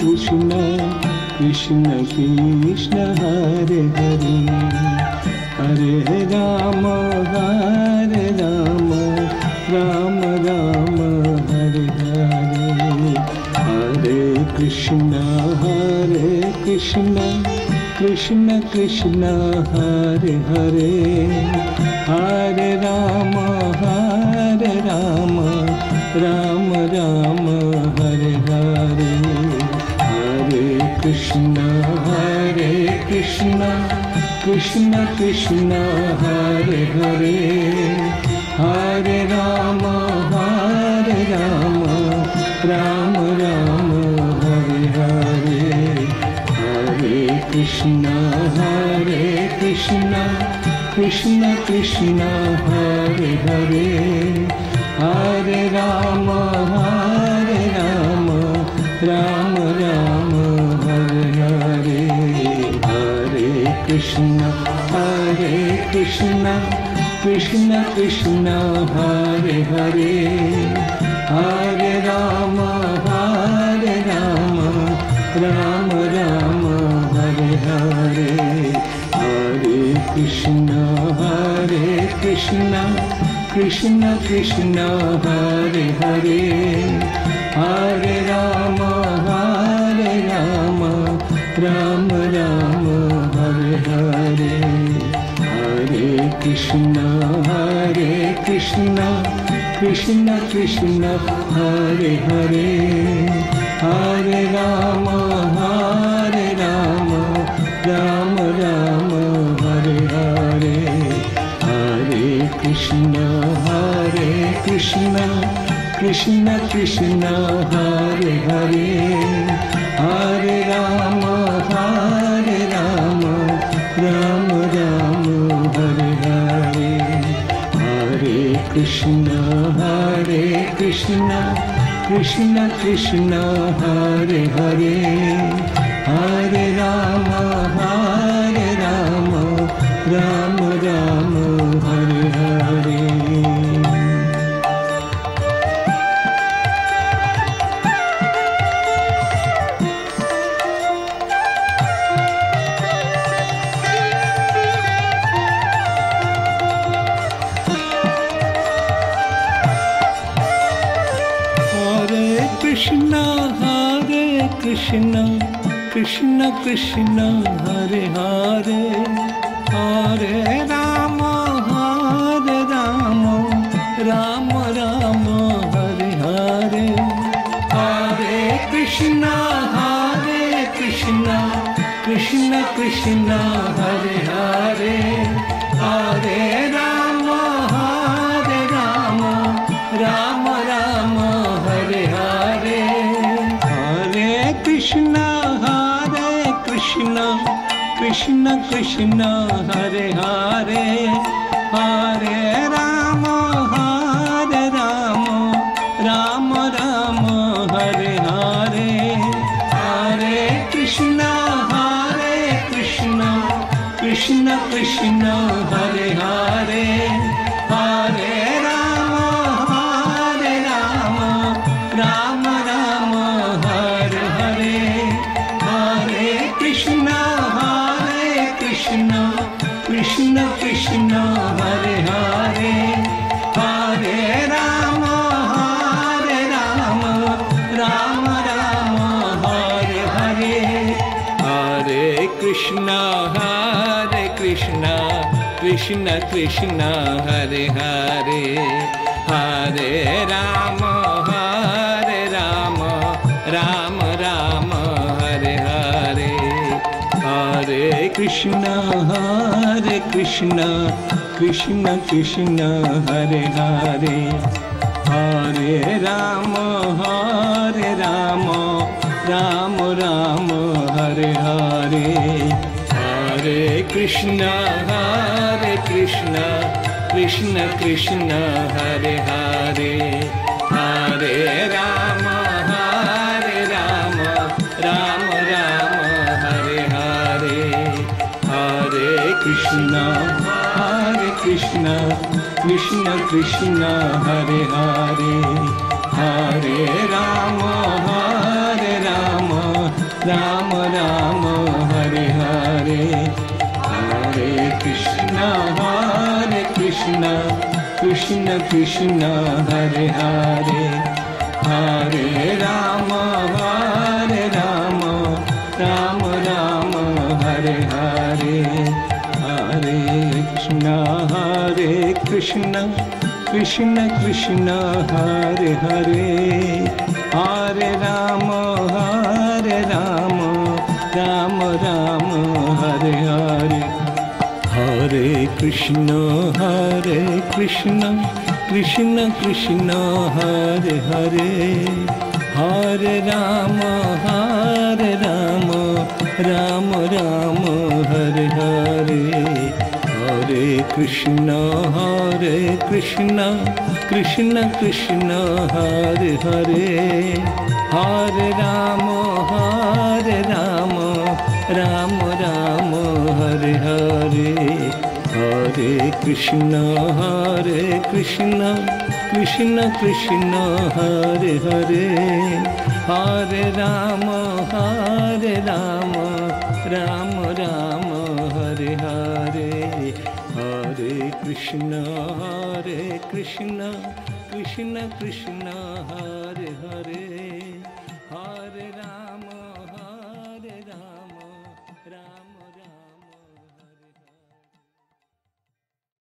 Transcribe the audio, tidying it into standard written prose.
Krishna Krishna Krishna Hare Hare Hare Ram Ram Ram Hare Hare Hare Krishna Krishna Krishna Hare Hare Hare Ram Ram Ram Hare Hare Hare Krishna Krishna Krishna Hare Hare Hare Ram Ram Ram Hare Hare Hare Krishna Krishna Krishna Hare Hare Hare Ram Ram Ram Hare Hare Hare Krishna Krishna Krishna Hare Hare Hare Ram Ram Ram Hare Hare Hare Krishna Krishna Krishna Hare Hare Hare Ram Ram Ram Hare Hare Hare Krishna Krishna Krishna Hare Hare Hare Ram Ram Ram Hare Hare Hare Krishna Krishna Krishna Hare Hare Hare Ram Ram Ram Hare Hare Hare Krishna Krishna Krishna Hare Hare Hare Ram Ram Hare Hare Krishna Krishna Krishna Hare Hare Hare Ram Ram Ram Hare Hare Hare Krishna Krishna Krishna Hare Hare Hare Ram Ram Hare Hare Hare Krishna Krishna Krishna Hare Hare Hare Ram Ram Hare Hare Hare Krishna Krishna Krishna Hare Hare Hare Ram Ram Hare Hare Hare Krishna Krishna Krishna Hare Hare Hare Ram Ram Hare Hare Hare Krishna Krishna Krishna Hare Hare Hare Ram Ram Hare Hare Hare Krishna Krishna Krishna Hare Hare Hare Ram Ram Hare Hare Hare Krishna Krishna Krishna Hare Hare Hare Ram Ram Hare Hare Hare Krishna Krishna Krishna Hare Hare Hare Ram Ram Ram Hare Hare, Hare Krishna Krishna Krishna Hare Hare, Hare Ram Ram Ram Hare Hare, Hare Krishna Krishna Krishna Hare Hare, Hare Ram Ram Ram Hare Hare, Hare Krishna Krishna Krishna Hare Hare, Hare Ram Ram Ram Hare Hare, Hare Krishna Krishna Krishna Hare Hare, Hare Ram Ram Hare Hare, Hare Krishna Krishna Krishna Hare Hare, Hare Ram Ram Hare Hare, Hare Krishna Krishna Krishna Hare Hare.